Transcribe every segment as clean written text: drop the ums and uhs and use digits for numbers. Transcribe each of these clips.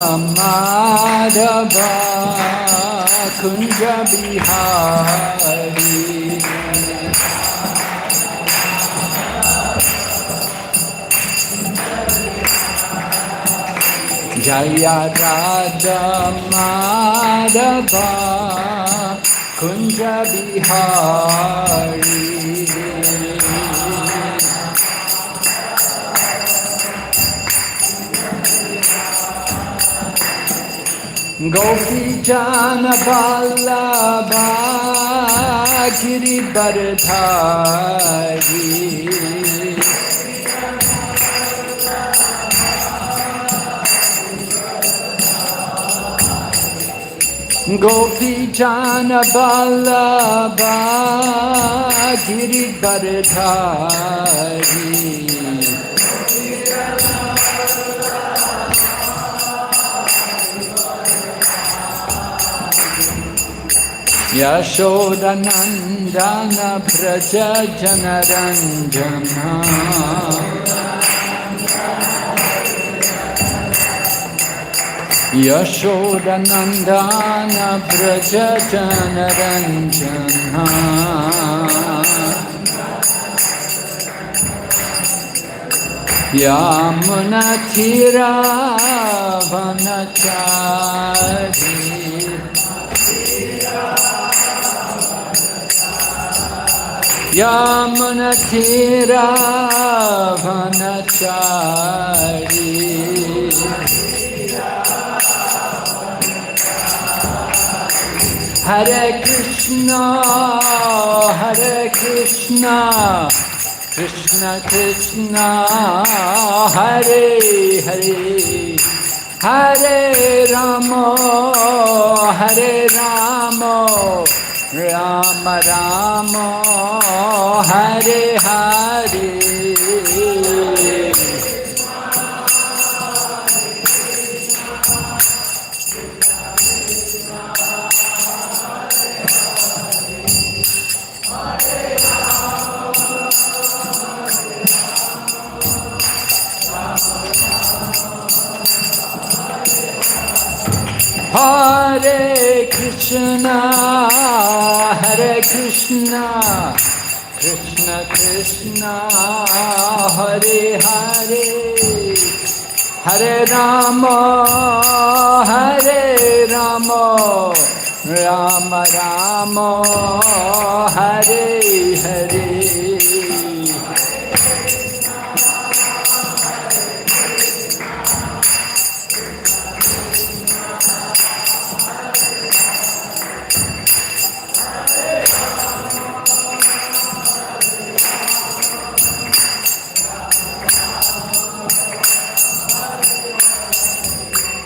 Madhava Kunja Bihari Jaya Radha Madhava Kunja Bihari Gopi Jana Vallabha Giri Bardhari Gopi Jana Vallabha Giri Bardhari Yashoda Nandana Braja Janaranjana Yashoda Nandana Braja Janaranjana Yamuna Tira Vanachari Yamuna Tira Vanachari Hare Krishna Krishna Krishna Hare Hare Hare Rama Rama Rama Hare Hare Hare Krishna Krishna Krishna Hare Hare Hare Rama Rama Rama Hare Hare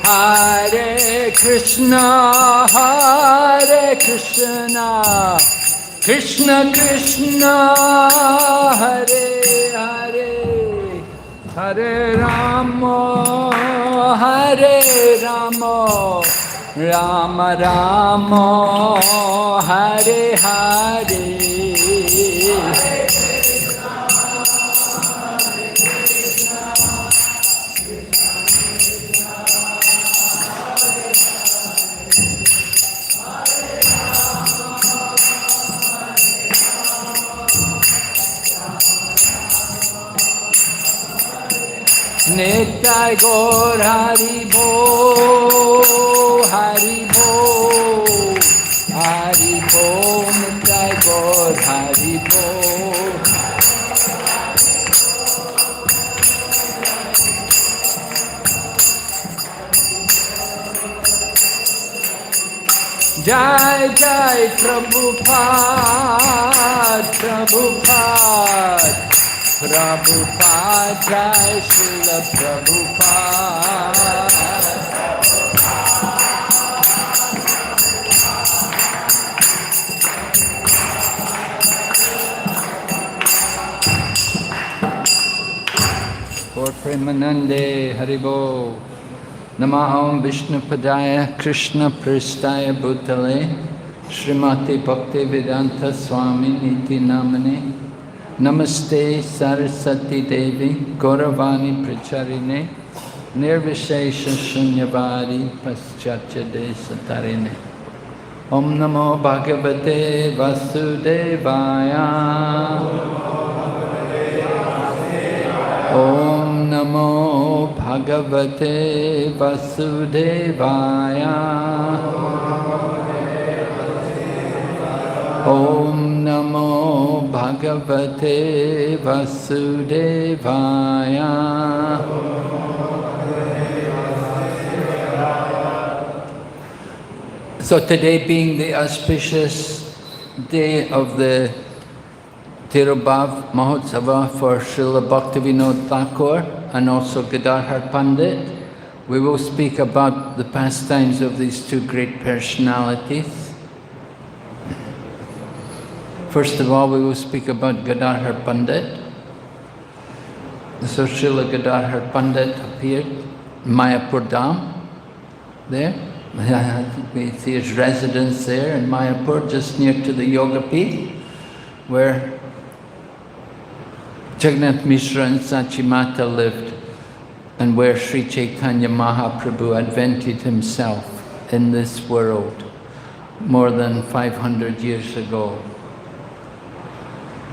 Hare Krishna Krishna Krishna Hare Hare Hare Rama Rama Rama Hare Hare Nitai Gaur Hari Bo Nitai Gaur Hari Bo Jai Jai Prabhupada Jai Srila Prabhupada Gaur Premanande Haribo Namaham Vishnu Padaya Krishna Pristaya Bhutale Srimati Bhakti Vedanta Swami Niti Namane Namaste Saraswati Devi Gauravani Pracharine Nirvishesha Shunyabari Paschatya Desatarine. Om Namo Bhagavate Vasudevaya. Om Namo Bhagavate Vasudevaya. Om Namo Bhagavate Vasudevaya. So today being the auspicious day of the Tirobhava Mahotsava for Srila Bhakti Vinod Thakura and also Gadadhara Pandita, we will speak about the pastimes of these two great personalities. First of all, we will speak about Gadadhara Pandita. So Srila Gadadhara Pandita appeared in Mayapur Dham, there. We see his residence there in Mayapur, just near to the Yoga Peeth, where Jagannath Mishra and Sachimata lived, and where Sri Chaitanya Mahaprabhu advented himself in this world more than 500 years ago.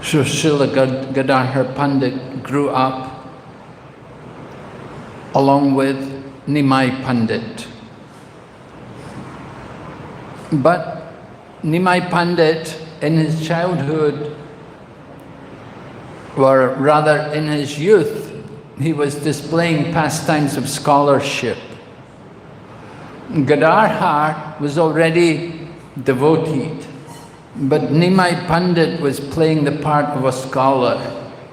So Srila Gadadhara Pandita grew up along with Nimai Pandit. But Nimai Pandit, in his childhood, or rather in his youth, he was displaying pastimes of scholarship. Gadadhar was already devoted, but Nimai Pandit was playing the part of a scholar,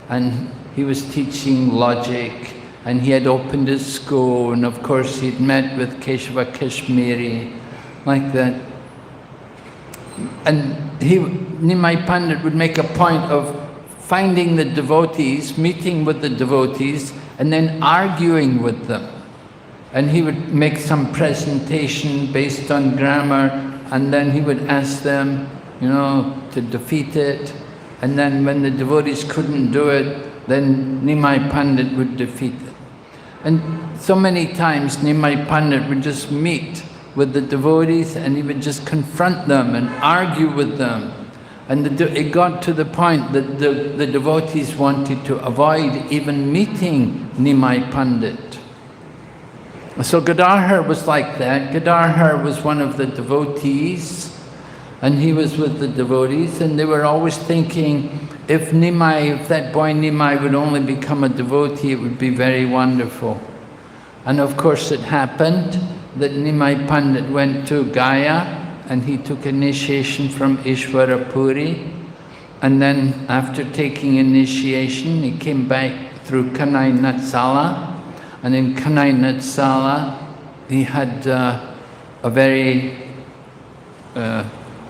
and he was teaching logic, and he had opened his school, and of course he'd met with Keshava Kashmiri, like that. And Nimai Pandit would make a point of finding the devotees, meeting with the devotees, and then arguing with them. And he would make some presentation based on grammar, and then he would ask them, to defeat it. And then when the devotees couldn't do it, then Nimai Pandit would defeat it. And so many times Nimai Pandit would just meet with the devotees, and he would just confront them and argue with them. And it got to the point that the devotees wanted to avoid even meeting Nimai Pandit. So Gadadhar was like that. Gadadhar was one of the devotees, and he was with the devotees, and they were always thinking, if that boy Nimai would only become a devotee, it would be very wonderful. And of course it happened that Nimai Pandit went to Gaya, and he took initiation from Ishvara Puri, and then after taking initiation he came back through Kanai Natsala, and in Kanai Natsala he had a very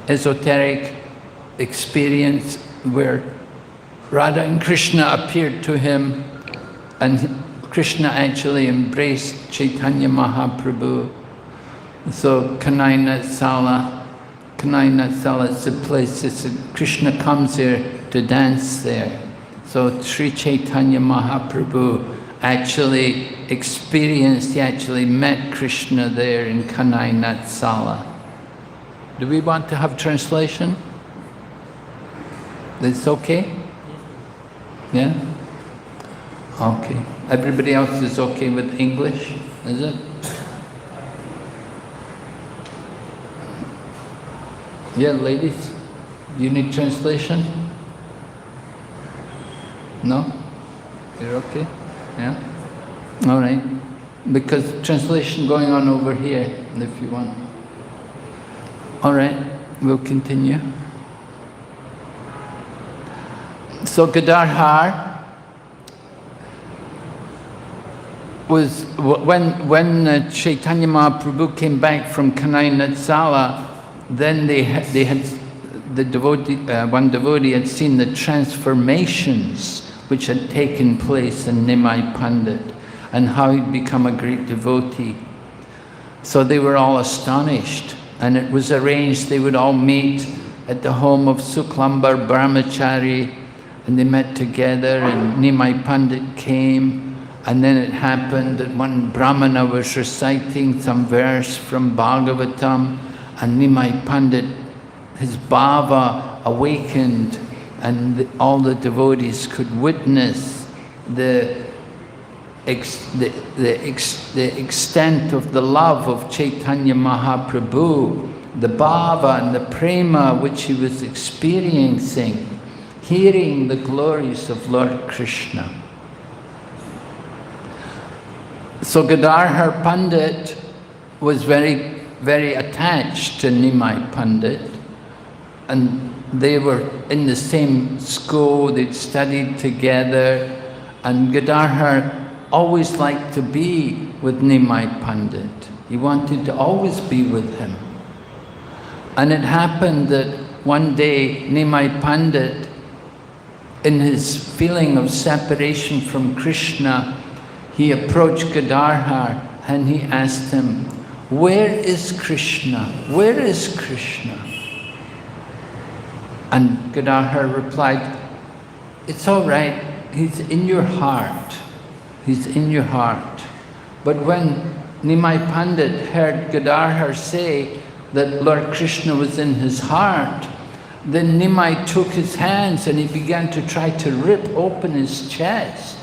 esoteric experience where Radha and Krishna appeared to him, and Krishna actually embraced Chaitanya Mahaprabhu. So Kanai Natsala is the place, Krishna comes here to dance there. So Sri Chaitanya Mahaprabhu actually experienced, he actually met Krishna there in Kanai Natsala. Do we want to have translation? It's okay? Yeah? Okay. Everybody else is okay with English, is it? Yeah, ladies, you need translation? No? You're okay? Yeah? All right. Because translation going on over here, if you want. All right, we'll continue. So Gadadhar was, when Chaitanya Mahaprabhu came back from Kanai Natsala, then they had the devotee, one devotee had seen the transformations which had taken place in Nimai Pandit and how he'd become a great devotee. So they were all astonished, and it was arranged they would all meet at the home of Suklambar Brahmachari, and they met together, and Nimai Pandit came, And then it happened that one Brahmana was reciting some verse from Bhagavatam, and Nimai Pandit, his bhava awakened, and all the devotees could witness the extent of the love of Chaitanya Mahaprabhu, the bhava and the prema which he was experiencing, hearing the glories of Lord Krishna. So Gadadhara Pandit was very, very attached to Nimai Pandit, and they were in the same school, they'd studied together, and Gadadhara always liked to be with Nimai Pandit. He wanted to always be with him. And it happened that one day Nimai Pandit, in his feeling of separation from Krishna, he approached Gadadhara and he asked him, "Where is Krishna? Where is Krishna?" And Gadadhara replied, "It's all right, he's in your heart. He's in your heart." But when Nimai Pandit heard Gadadhara say that Lord Krishna was in his heart, then Nimai took his hands and he began to try to rip open his chest.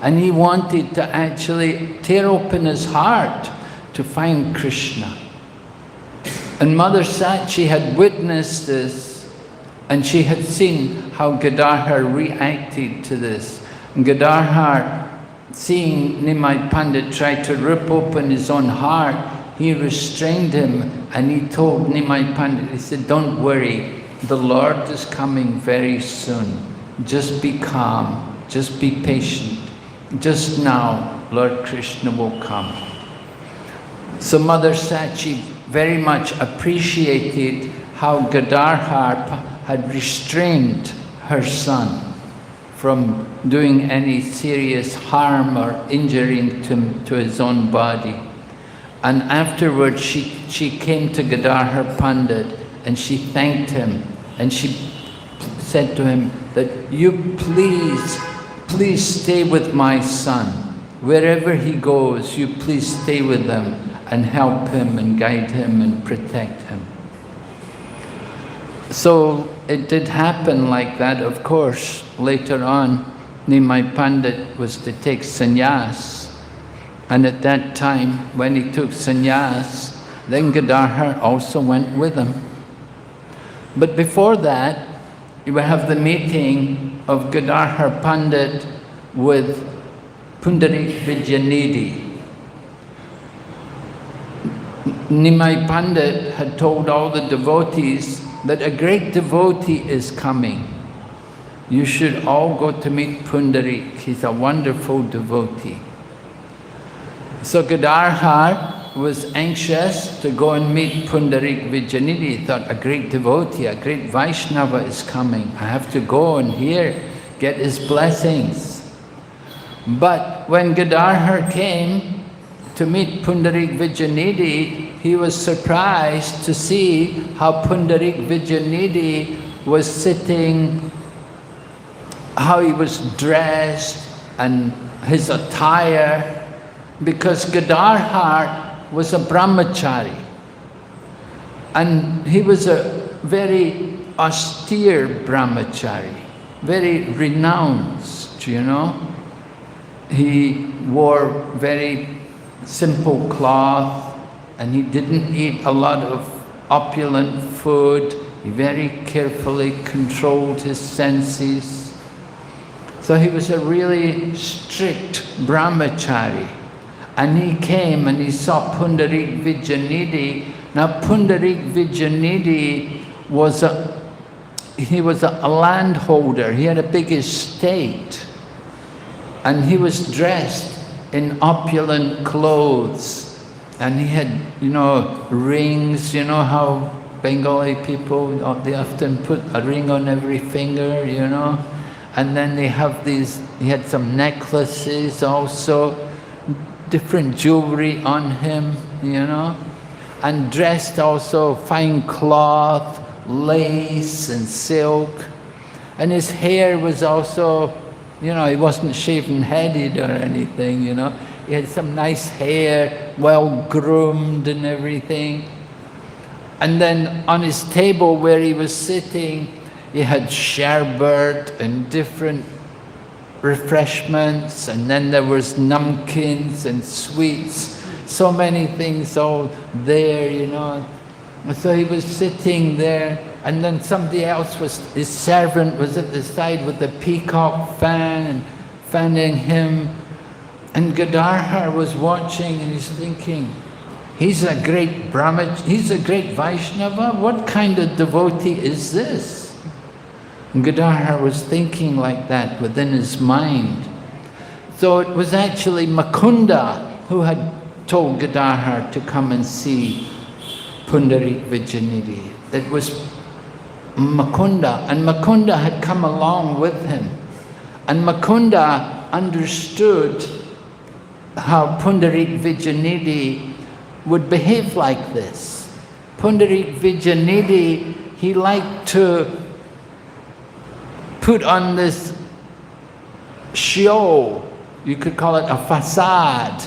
And he wanted to actually tear open his heart to find Krishna. And Mother Sachi had witnessed this, and she had seen how Gadadhara reacted to this. And Gadadhara, seeing Nimai Pandit try to rip open his own heart, he restrained him and he told Nimai Pandit, he said, "Don't worry, the Lord is coming very soon. Just be calm, just be patient. Just now, Lord Krishna will come." So Mother Sachi very much appreciated how Gadadhara had restrained her son from doing any serious harm or injuring to his own body. And afterwards she came to Gadadhara Pandit and she thanked him, and she said to him that, "You please stay with my son. Wherever he goes, you please stay with him and help him and guide him and protect him." So it did happen like that. Of course, later on, Nimai Pandit was to take sannyas. And at that time, when he took sannyas, then Gadadhara also went with him. But before that, you will have the meeting of Gadadhara Pandit with Pundarik Vidyanidhi. Nimai Pandit had told all the devotees that a great devotee is coming. You should all go to meet Pundarik. He's a wonderful devotee. So Gadadhara was anxious to go and meet Pundarik Vidyanidhi. He thought, a great devotee, a great Vaishnava is coming. I have to go and hear, get his blessings. But when Gadadhara came to meet Pundarik Vidyanidhi, he was surprised to see how Pundarik Vidyanidhi was sitting, how he was dressed and his attire, because Gadadhara was a brahmachari. And he was a very austere brahmachari, very renounced, you know. He wore very simple cloth, and he didn't eat a lot of opulent food. He very carefully controlled his senses. So he was a really strict brahmachari. And he came and he saw Pundarik Vidyanidhi. Now Pundarik Vidyanidhi was a landholder. He had a big estate. And he was dressed in opulent clothes. And he had, you know, rings. You know how Bengali people, they often put a ring on every finger, you know. And then they have these, he had some necklaces also, different jewelry on him, you know. And dressed also fine cloth, lace and silk. And his hair was also You know, he wasn't shaven-headed or anything, you know. He had some nice hair, well-groomed and everything. And then on his table where he was sitting, he had sherbet and different refreshments, and then there was namkins and sweets, so many things all there, you know. And so he was sitting there, and then somebody else was, his servant was at the side with the peacock fan and fanning him. And Gadadhara was watching and he's thinking, he's a great Brahmach, he's a great Vaishnava, what kind of devotee is this? And Gadadhara was thinking like that within his mind. So it was actually Mukunda who had told Gadadhara to come and see Pundarik Vijayanidhi. It was Mukunda, and Mukunda had come along with him. And Mukunda understood how Pundarik Vijayanidhi would behave like this. Pundarik Vijayanidhi, he liked to put on this show, you could call it a facade,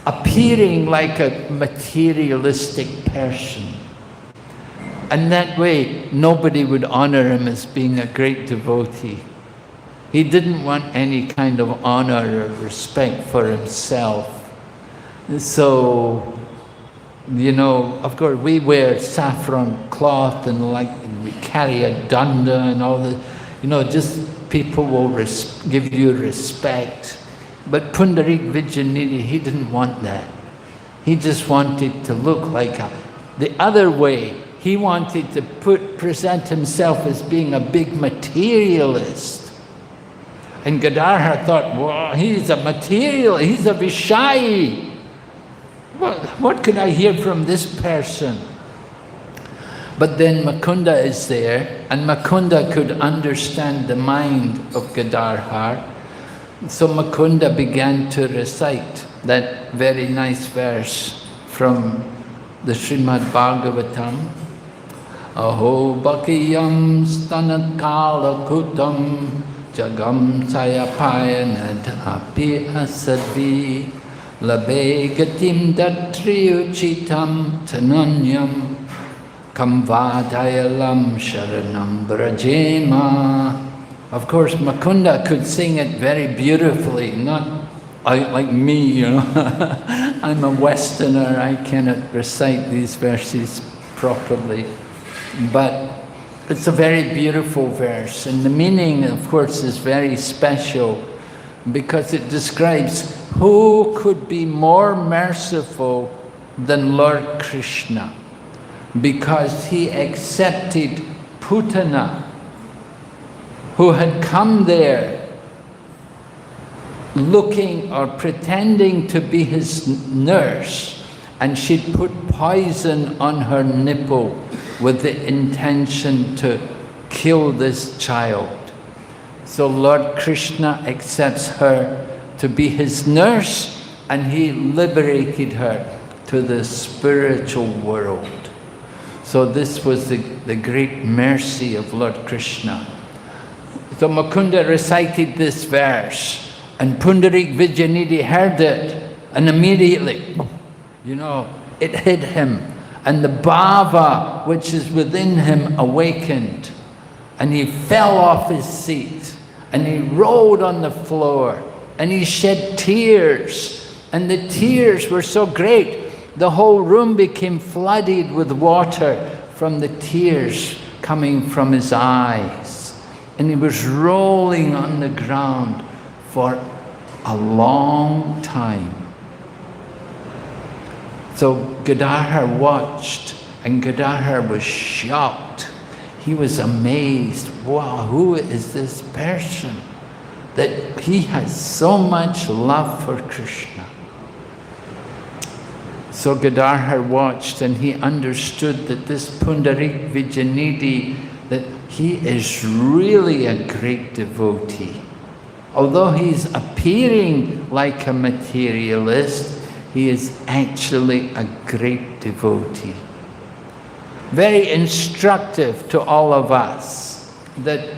appearing like a materialistic person. And that way, nobody would honor him as being a great devotee. He didn't want any kind of honor or respect for himself. So, you know, of course, we wear saffron cloth and we carry a danda and all this. You know, just people will give you respect. But Pundarik Vijayanidhi, he didn't want that. He just wanted to look like the other way. He wanted to present himself as being a big materialist. And Gadadhara thought, well, he's a material, he's a Vishayi. What could I hear from this person? But then Mukunda is there, and Mukunda could understand the mind of Gadadhara. So Mukunda began to recite that very nice verse from the Srimad Bhagavatam. Aho bakiyam stanakala kutam jagam sayapayanad api asadvi labe gatim datriyuchitam tananyam kamvadayalam sharanam brajema. Of course, Mukunda could sing it very beautifully, not like me, you know. I'm a Westerner, I cannot recite these verses properly. But it's a very beautiful verse, and the meaning, of course, is very special because it describes who could be more merciful than Lord Krishna, because he accepted Putana, who had come there looking or pretending to be his nurse, and she'd put poison on her nipple with the intention to kill this child. So Lord Krishna accepts her to be his nurse, and he liberated her to the spiritual world. So this was the great mercy of Lord Krishna. So Mukunda recited this verse, and Pundarik Vijayanidhi heard it, and immediately, you know, it hit him, and the bhava which is within him awakened, and he fell off his seat, and he rolled on the floor, and he shed tears, and the tears were so great, the whole room became flooded with water from the tears coming from his eyes. And he was rolling on the ground for a long time. So Gadadhara watched, and Gadadhara was shocked. He was amazed. Wow, who is this person that he has so much love for Krishna? So Gadadhara watched, and he understood that this Pundarik Vijayanidhi, that he is really a great devotee. Although he's appearing like a materialist, he is actually a great devotee. Very instructive to all of us that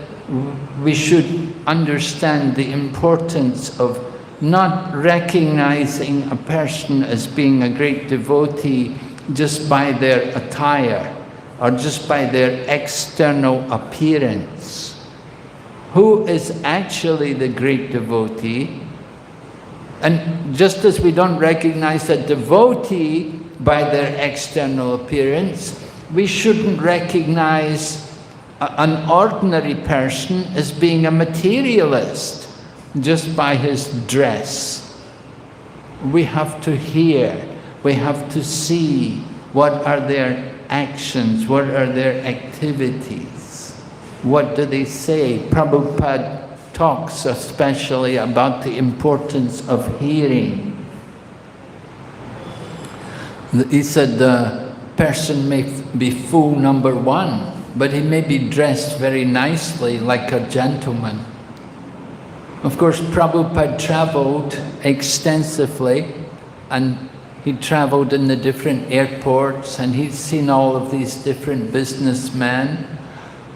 we should understand the importance of not recognizing a person as being a great devotee just by their attire or just by their external appearance. Who is actually the great devotee? And just as we don't recognize a devotee by their external appearance, we shouldn't recognize an ordinary person as being a materialist just by his dress. We have to hear, we have to see what are their actions, what are their activities, what do they say. Prabhupada talks especially about the importance of hearing. He said the person may be fool number one, but he may be dressed very nicely like a gentleman. Of course, Prabhupada traveled extensively, and he traveled in the different airports, and he's seen all of these different businessmen,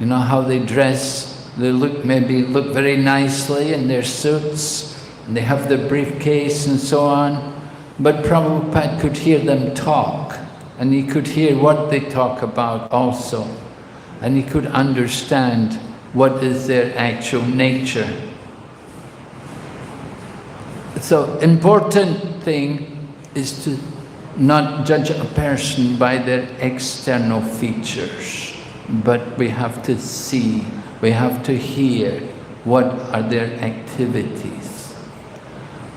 you know, how they dress. They maybe look very nicely in their suits, and they have their briefcase and so on. But Prabhupada could hear them talk, and he could hear what they talk about also. And he could understand what is their actual nature. So, important thing is to not judge a person by their external features, but we have to see, we have to hear what are their activities.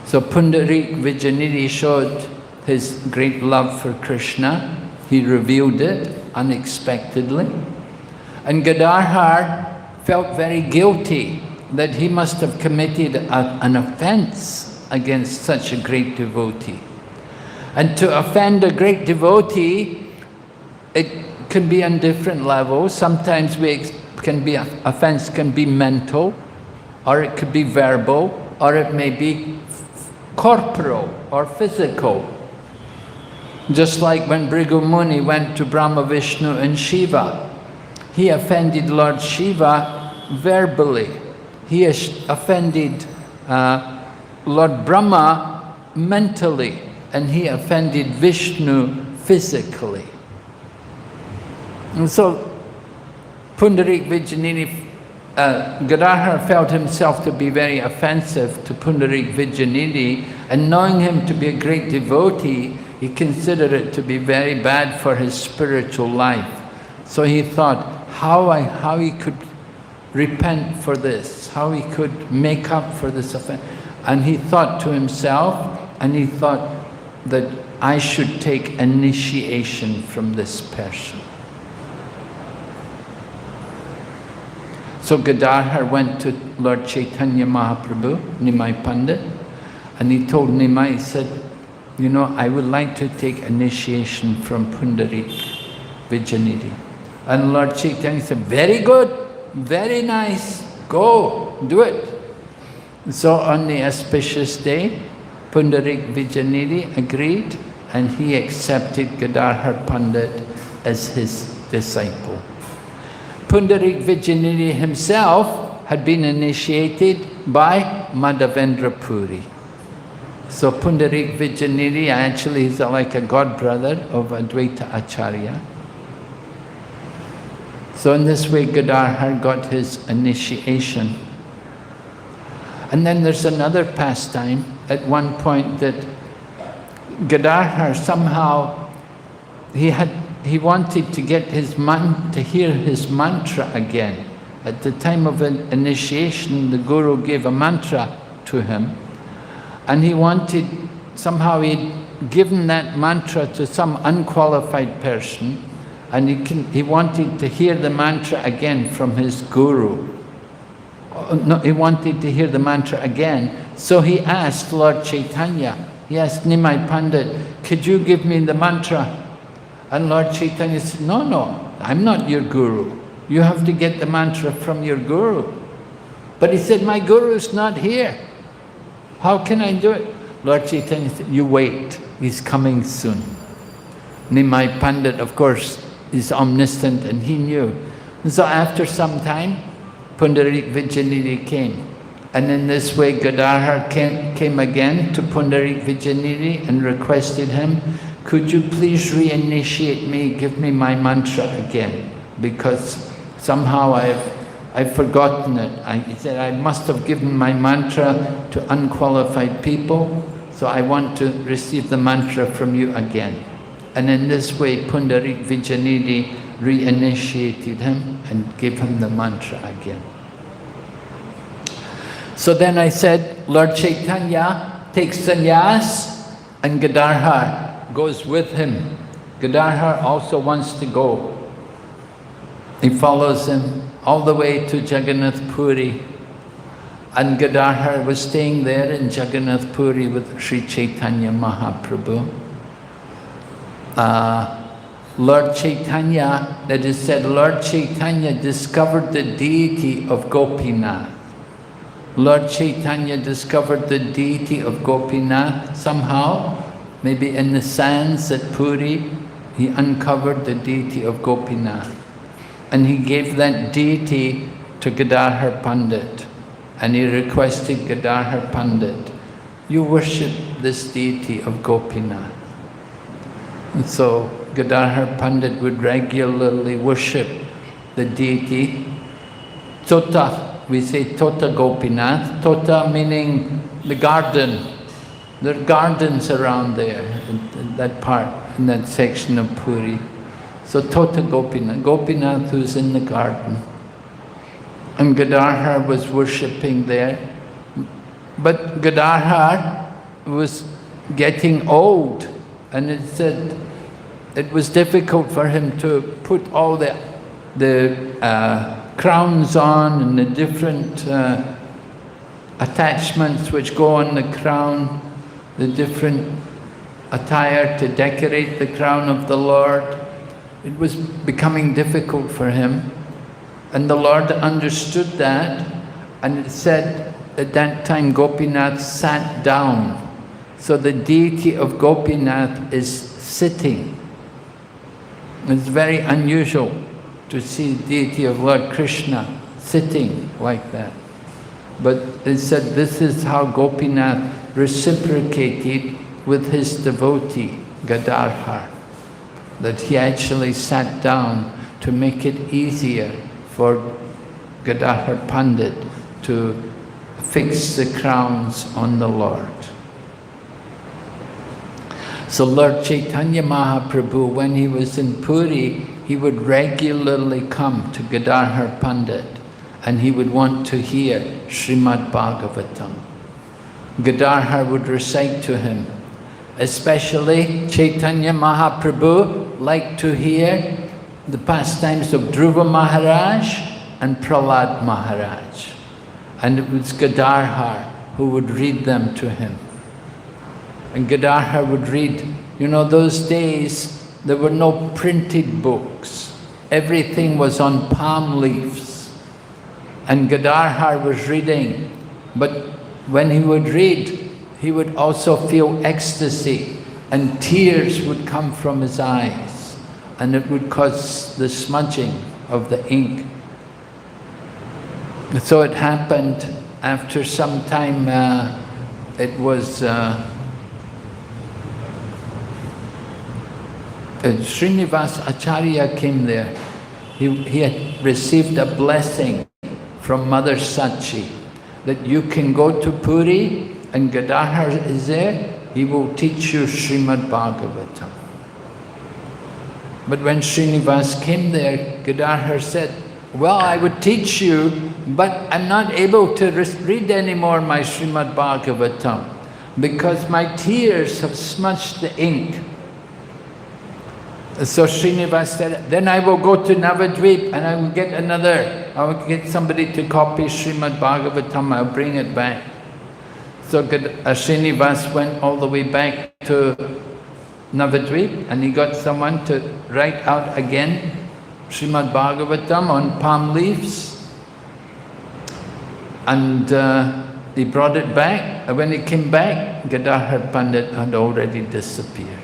So Pundarik Vijayanidhi showed his great love for Krishna. He revealed it unexpectedly. And Gadadhara felt very guilty that he must have committed an offense against such a great devotee. And to offend a great devotee, it can be on different levels. Sometimes offense can be mental, or it could be verbal, or it may be corporal or physical. Just like when Bhrigu Muni went to Brahma, Vishnu and Shiva, he offended Lord Shiva verbally. He offended Lord Brahma mentally, and he offended Vishnu physically. And so Pundarik Vijayanidhi, Gadadhara felt himself to be very offensive to Pundarik Vijayanidhi, and knowing him to be a great devotee, he considered it to be very bad for his spiritual life. So he thought how he could repent for this, how he could make up for this offense. And he thought to himself, and he thought that I should take initiation from this person. So Gadadhara went to Lord Chaitanya Mahaprabhu, Nimai Pandit, and he told Nimai, he said, you know, I would like to take initiation from Pundarik Vijayanidhi. And Lord Chaitanya said, very good, very nice, go, do it. So on the auspicious day, Pundarik Vijayanidhi agreed, and he accepted Gadadhara Pandit as his disciple. Pundarik Vijayanidhi himself had been initiated by Madhavendra Puri. So Pundarik Vijayanidhi actually is like a godbrother of Advaita Acharya. So in this way Gadadhara got his initiation. And then there's another pastime at one point that Gadadhara somehow, he wanted to get to hear his mantra again. At the time of initiation, the Guru gave a mantra to him, and he he'd given that mantra to some unqualified person, and he wanted to hear the mantra again from his Guru. No, he wanted to hear the mantra again, so he asked Lord Chaitanya, he asked Nimai Pandit, could you give me the mantra? And Lord Chaitanya said, no, I'm not your Guru. You have to get the mantra from your Guru. But he said, my Guru is not here. How can I do it? Lord Chaitanya said, you wait, he's coming soon. Nimai Pandit, of course, is omniscient, and he knew. And so after some time, Pundarik Vijayanidhi came. And in this way, Gadadhar came again to Pundarik Vijayanidhi and requested him, could you please reinitiate me, give me my mantra again, because somehow I've forgotten it. He said, I must have given my mantra to unqualified people, so I want to receive the mantra from you again. And in this way, Pundarik Vijayanidhi reinitiated him and gave him the mantra again. So then I said, Lord Chaitanya takes sannyas and Gadadhar goes with him. Gadadhar also wants to go. He follows him all the way to Jagannath Puri. And Gadadhar was staying there in Jagannath Puri with Sri Chaitanya Mahaprabhu. Lord Chaitanya, that is said, Lord Chaitanya discovered the deity of Gopinath. Lord Chaitanya discovered the deity of Gopinath somehow, maybe in the sands at Puri, he uncovered the deity of Gopinath. And he gave that deity to Gadadhar Pandit. And he requested Gadadhar Pandit, you worship this deity of Gopinath. And so Gadadhar Pandit would regularly worship the deity. Tota, we say Tota Gopinath. Tota meaning the garden. There are gardens around there, in that part, in that section of Puri. So Tota Gopinath, Gopinath who's in the garden. And Gadadhar was worshipping there. But Gadadhar was getting old, and it said it was difficult for him to put all the crowns on and the different attachments which go on the crown, the different attire to decorate the crown of the Lord. It was becoming difficult for him. And the Lord understood that, and it said at that time Gopinath sat down. So the deity of Gopinath is sitting. It's very unusual to see the deity of Lord Krishna sitting like that. But it said this is how Gopinath reciprocated with his devotee, Gadadhar, that he actually sat down to make it easier for Gadadhar Pandit to fix the crowns on the Lord. So Lord Chaitanya Mahaprabhu, when he was in Puri, he would regularly come to Gadadhar Pandit and he would want to hear Srimad Bhagavatam. Gadadhar would recite to him. Especially Chaitanya Mahaprabhu liked to hear the pastimes of Dhruva Maharaj and Prahlad Maharaj. And it was Gadadhar who would read them to him. And Gadadhar would read, you know, those days there were no printed books. Everything was on palm leaves. And Gadadhar was reading. But when he would read, he would also feel ecstasy and tears would come from his eyes. And it would cause the smudging of the ink. So it happened after some time, it was Srinivas Acharya came there. He had received a blessing from Mother Sachi that you can go to Puri and Gadadhar is there, he will teach you Srimad Bhagavatam. But when Srinivas came there, Gadadhar said, well, I would teach you, but I'm not able to read anymore my Srimad Bhagavatam because my tears have smudged the ink. So Srinivas said, then I will go to Navadvip and I will get somebody to copy Srimad Bhagavatam, I'll bring it back. So Srinivas went all the way back to Navadvip and he got someone to write out again Srimad Bhagavatam on palm leaves. And he brought it back. And when he came back, Gadadhar Pandit had already disappeared.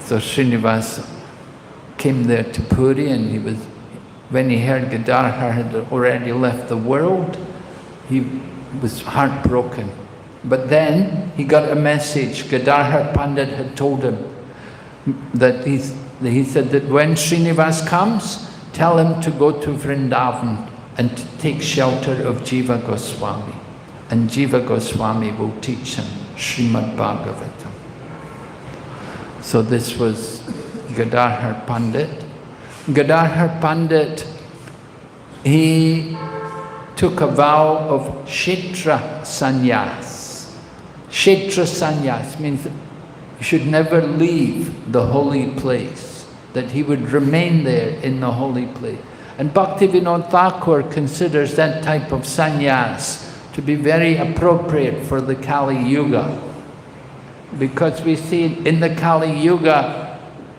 So Srinivas came there to Puri and he was when he heard Gadadhara had already left the world, he was heartbroken. But then he got a message. Gadadhara Pandita had told him that he said that when Srinivas comes, tell him to go to Vrindavan and to take shelter of Jiva Goswami. And Jiva Goswami will teach him Srimad Bhagavatam. So this was Gadadhara Pandita. Gadadhara Pandita, he took a vow of Kshetra Sannyas. Kshetra Sannyas means that he should never leave the holy place, that he would remain there in the holy place. And Bhakti Vinod Thakur considers that type of sannyas to be very appropriate for the Kali Yuga. Because we see in the Kali Yuga,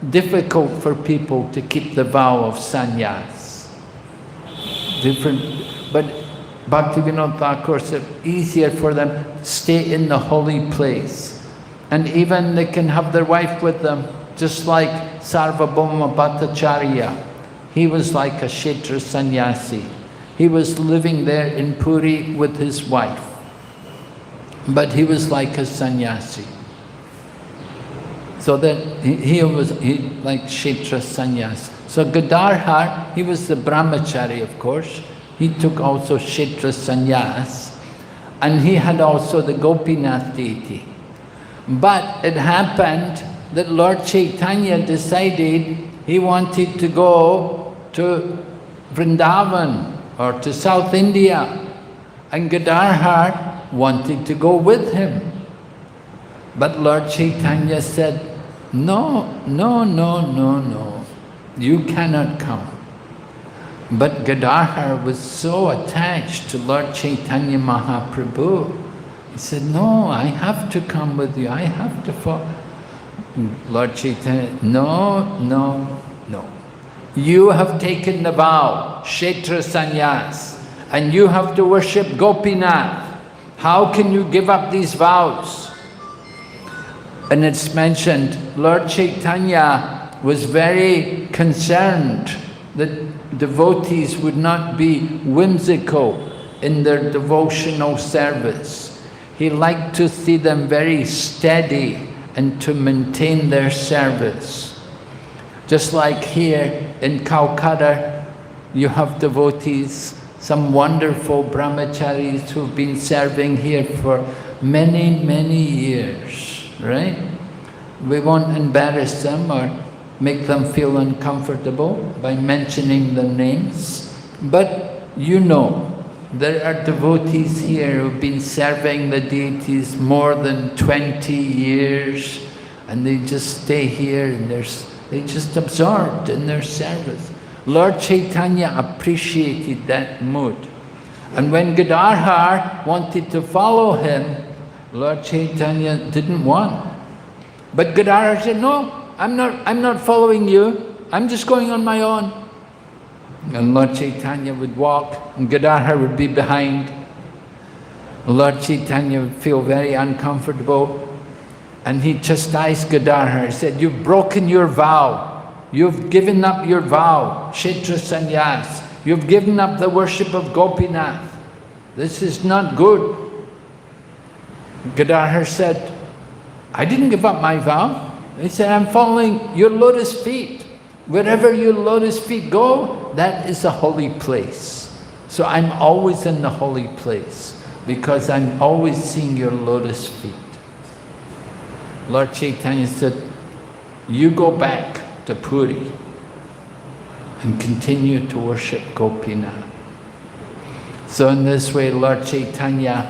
difficult for people to keep the vow of sannyas. But Bhakti Vinod Thakur said easier for them to stay in the holy place. And even they can have their wife with them, just like Sarvabhauma Bhattacharya. He was like a Kshetra sannyasi. He was living there in Puri with his wife. But he was like a sannyasi. So that he like Kshetra sannyas. So Gadadhara, he was the brahmachari, of course. He took also Kshetra sannyas. And he had also the Gopinath deity. But it happened that Lord Chaitanya decided he wanted to go to Vrindavan or to South India. And Gadadhara wanted to go with him. But Lord Chaitanya said, no, no, no, no, no, you cannot come. But Gadadhara was so attached to Lord Chaitanya Mahaprabhu. He said, no, I have to come with you, I have to follow. Lord Chaitanya, no, no, no. You have taken the vow, Kshetra Sannyas, and you have to worship Gopinath. How can you give up these vows? And it's mentioned, Lord Chaitanya was very concerned that devotees would not be whimsical in their devotional service. He liked to see them very steady and to maintain their service. Just like here in Kolkata, you have devotees, some wonderful brahmacharis who've been serving here for many, many years. Right? We won't embarrass them or make them feel uncomfortable by mentioning the names. But you know, there are devotees here who've been serving the deities more than 20 years and they just stay here and they're just absorbed in their service. Lord Chaitanya appreciated that mood. And when Gadadhara wanted to follow him, Lord Chaitanya didn't want. But Gadadhara said, no, I'm not following you. I'm just going on my own. And Lord Chaitanya would walk and Gadadhara would be behind. Lord Chaitanya would feel very uncomfortable. And he chastised Gadadhara. He said, you've broken your vow. You've given up your vow, Kshetra Sannyas. You've given up the worship of Gopinath. This is not good. Gadadhara said, I didn't give up my vow. He said, I'm following your lotus feet. Wherever your lotus feet go, that is a holy place. So I'm always in the holy place because I'm always seeing your lotus feet. Lord Chaitanya said, you go back to Puri and continue to worship Gopinath. So in this way, Lord Chaitanya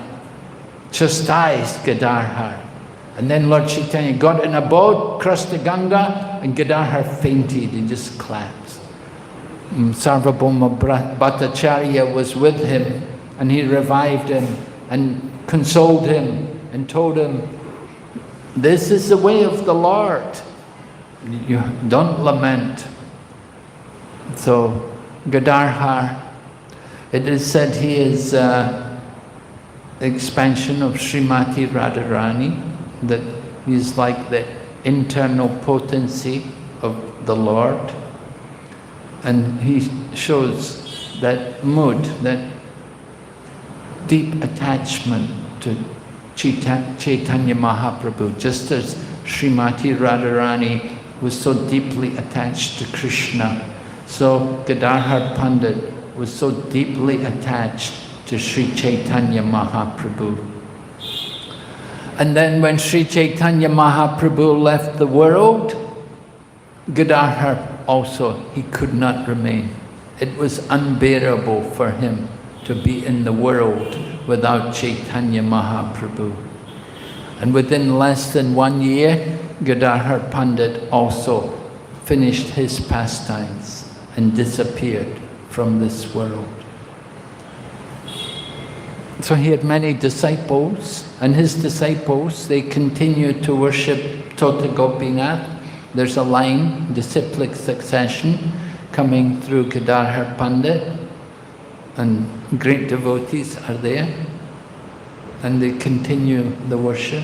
chastised Gadadhara. And then Lord Chaitanya got in a boat, crossed the Ganga, and Gadadhara fainted and just collapsed. Sarvabhauma Bhattacharya was with him, and he revived him and consoled him and told him, this is the way of the Lord. You don't lament. So Gadadhara, it is said he is expansion of Srimati Radharani, that he is like the internal potency of the Lord. And he shows that mood, that deep attachment to Chaitanya Mahaprabhu, just as Srimati Radharani was so deeply attached to Krishna, so Gadadhara Pandit was so deeply attached to Sri Chaitanya Mahaprabhu. And then when Sri Chaitanya Mahaprabhu left the world, Gadadhara also, he could not remain. It was unbearable for him to be in the world without Chaitanya Mahaprabhu. And within less than 1 year, Gadadhara Pandit also finished his pastimes and disappeared from this world. So he had many disciples, and his disciples, they continued to worship Tota Gopinath. There's a line, disciplic succession, coming through Gadadhara Pandit, and great devotees are there, and they continue the worship.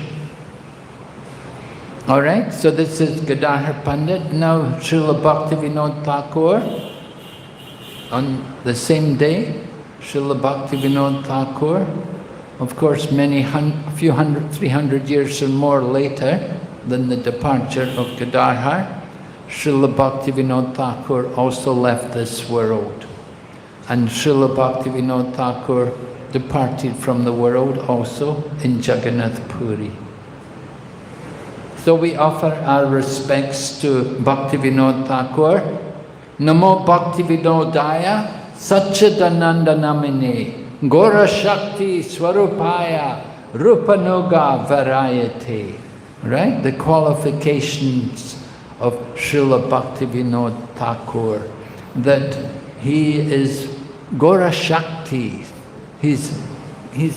All right, so this is Gadadhara Pandit. Now Srila Bhaktivinoda Thakur, on the same day, Srila Bhaktivinoda Thakur, of course, a few hundred, 300 years or more later than the departure of Gadadhara, Srila Bhaktivinoda Thakur also left this world. And Srila Bhaktivinoda Thakur departed from the world also in Jagannath Puri. So we offer our respects to Bhaktivinoda Thakur. Namo Bhaktivinodaya Satchidananda Namine Gora Shakti Swarupaya Rupanuga Varayate. Right? The qualifications of Srila Bhaktivinoda Thakur, that he is Gora Shakti. He's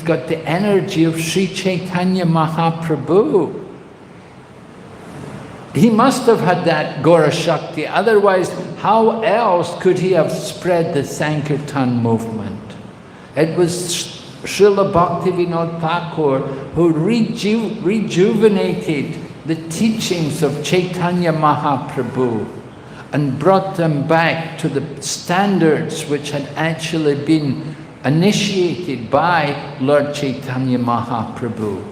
got the energy of Sri Chaitanya Mahaprabhu. He must have had that Gora Shakti, otherwise how else could he have spread the Sankirtan movement? It was Srila Bhaktivinoda Thakur who rejuvenated the teachings of Chaitanya Mahaprabhu and brought them back to the standards which had actually been initiated by Lord Chaitanya Mahaprabhu.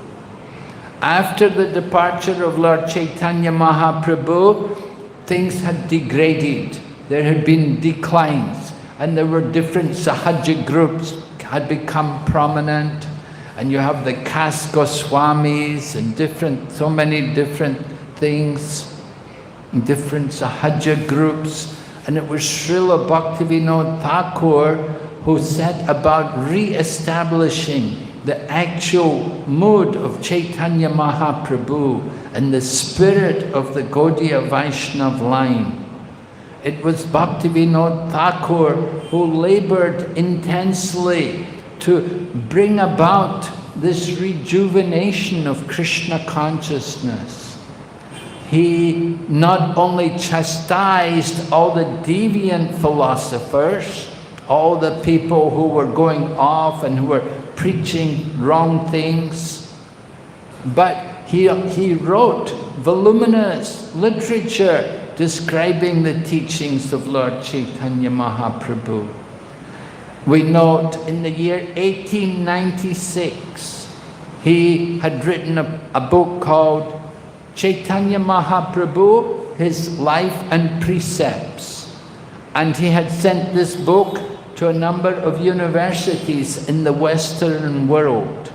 After the departure of Lord Chaitanya Mahaprabhu, things had degraded. There had been declines, and there were different Sahaja groups had become prominent, and you have the caste Goswamis and so many different things, different Sahaja groups, and it was Srila Bhaktivinoda Thakur who set about re-establishing the actual mood of Chaitanya Mahaprabhu and the spirit of the Gaudiya Vaishnav line. It was Bhaktivinoda Thakur who labored intensely to bring about this rejuvenation of Krishna consciousness. He not only chastised all the deviant philosophers, all the people who were going off and who were preaching wrong things, but he wrote voluminous literature describing the teachings of Lord Chaitanya Mahaprabhu. We note in the year 1896, he had written a book called Chaitanya Mahaprabhu, His Life and Precepts. And he had sent this book to a number of universities in the Western world.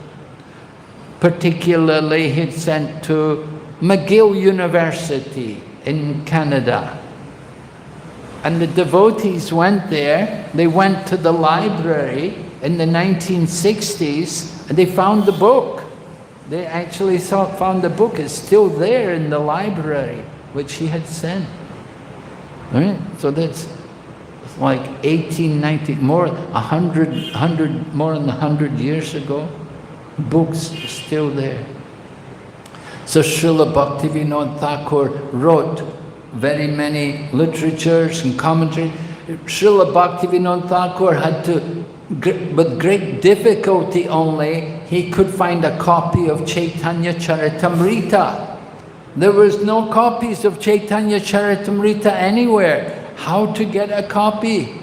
Particularly, he'd sent to McGill University in Canada. And the devotees went there, they went to the library in the 1960s, and they found the book. They actually found the book. It's still there in the library, which he had sent. Right? So that's like 1890, more than 100 years ago. Books are still there. So Srila Bhaktivinoda Thakur wrote very many literatures and commentaries. Srila Bhaktivinoda Thakur had to, with great difficulty only, he could find a copy of Chaitanya Charitamrita. There was no copies of Chaitanya Charitamrita anywhere. how to get a copy.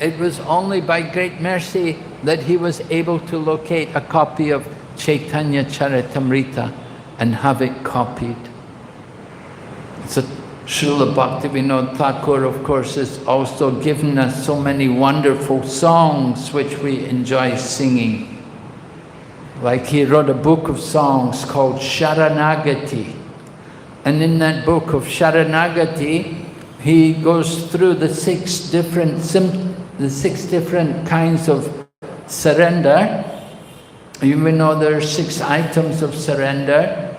It was only by great mercy that he was able to locate a copy of Chaitanya Charitamrita and have it copied. So Srila Bhaktivinoda Thakur, of course, has also given us so many wonderful songs which we enjoy singing. Like he wrote a book of songs called Sharanagati. And in that book of Sharanagati, he goes through the six different kinds of surrender. You may know there are 6 items of surrender.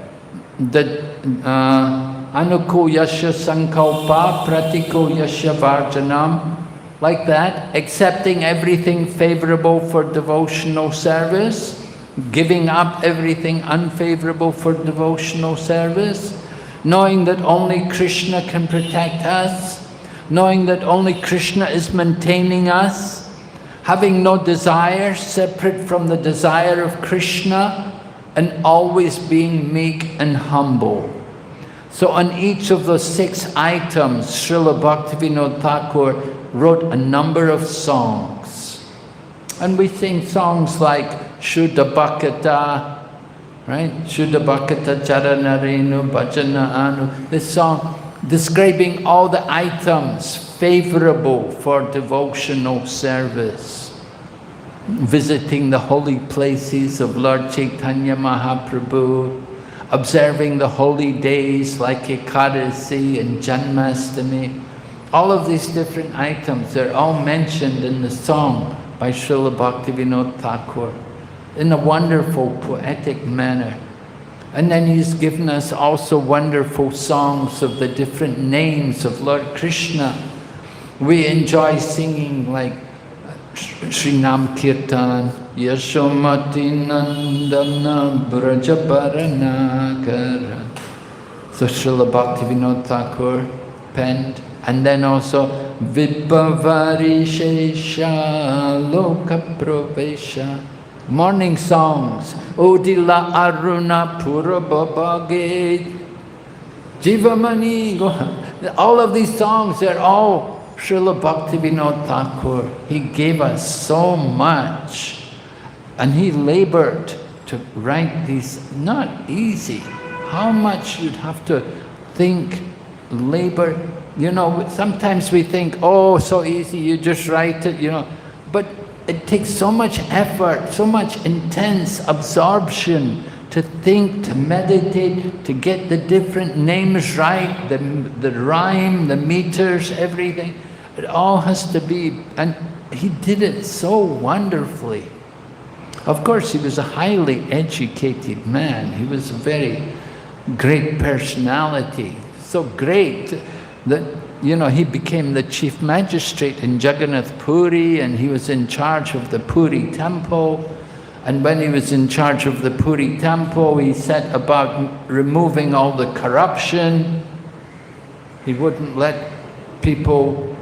Anuko yasya sankalpa, pratiko yasya varjanam. Like that, accepting everything favorable for devotional service, giving up everything unfavorable for devotional service, knowing that only Krishna can protect us, knowing that only Krishna is maintaining us, having no desire separate from the desire of Krishna, and always being meek and humble. So on each of those 6 items, Srila Bhaktivinoda Thakur wrote a number of songs. And we sing songs like Shuddha Bhakata, right? Shuddha Bhakata Charanarenu Bhajana Anu. This song describing all the items favorable for devotional service. Visiting the holy places of Lord Chaitanya Mahaprabhu, observing the holy days like Ekadasi and Janmashtami. All of these different items, they're all mentioned in the song by Srila Bhaktivinoda Thakur in a wonderful poetic manner. And then he's given us also wonderful songs of the different names of Lord Krishna. We enjoy singing like Sri Nam Kirtan, Yashomati Nandana Brajabaranagara. So Srila Bhaktivinoda Thakur penned. And then also Vibhavari Shesha Loka Pravesha. Morning songs. Odila Aruna Purabhabhage Jivamani. All of these songs, they're all Srila Bhaktivinoda Thakur. He gave us so much. And he labored to write these. Not easy. How much you'd have to think, labor. You know, sometimes we think, oh, so easy, you just write it, you know. But it takes so much effort, so much intense absorption to think, to meditate, to get the different names right, the rhyme, the meters, everything. It all has to be, and he did it so wonderfully. Of course, he was a highly educated man. He was a very great personality, so great that, you know, he became the chief magistrate in Jagannath Puri, and he was in charge of the Puri temple. And when he was in charge of the Puri temple, he set about removing all the corruption. He wouldn't let people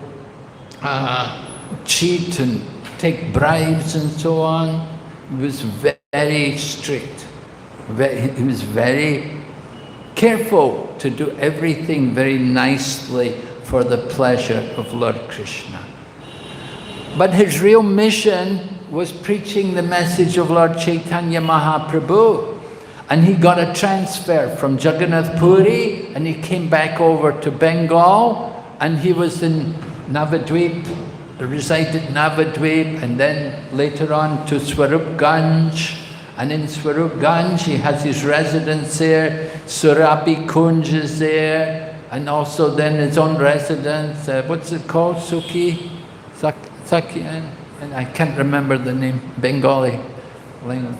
cheat and take bribes and so on. He was very strict. He was very careful to do everything very nicely for the pleasure of Lord Krishna. But his real mission was preaching the message of Lord Chaitanya Mahaprabhu. And he got a transfer from Jagannath Puri, and he came back over to Bengal, and he was in Navadvip, resided in Navadvip, and then later on to Swarupganj. And in Swarupganj, he has his residence there. Surabi Kunj is there. And also then his own residence. What's it called? Suki? Saki? And I can't remember the name. Bengali language.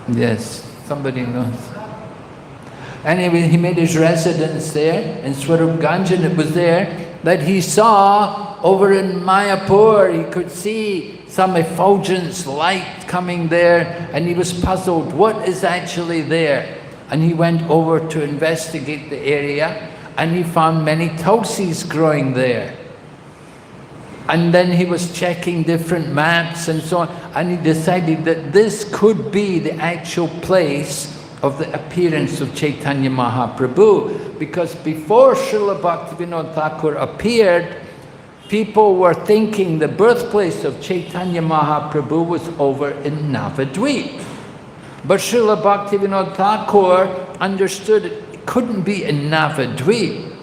Yes, somebody knows. Anyway, he made his residence there in Swarupganj, and it was there that he saw over in Mayapur, he could see some effulgence light coming there, and he was puzzled, what is actually there? And he went over to investigate the area, and he found many tulsis growing there. And then he was checking different maps and so on, and he decided that this could be the actual place of the appearance of Chaitanya Mahaprabhu, because before Srila Bhaktivinoda Thakur appeared, people were thinking the birthplace of Chaitanya Mahaprabhu was over in Navadvip. But Srila Bhaktivinoda Thakur understood it couldn't be in Navadvip,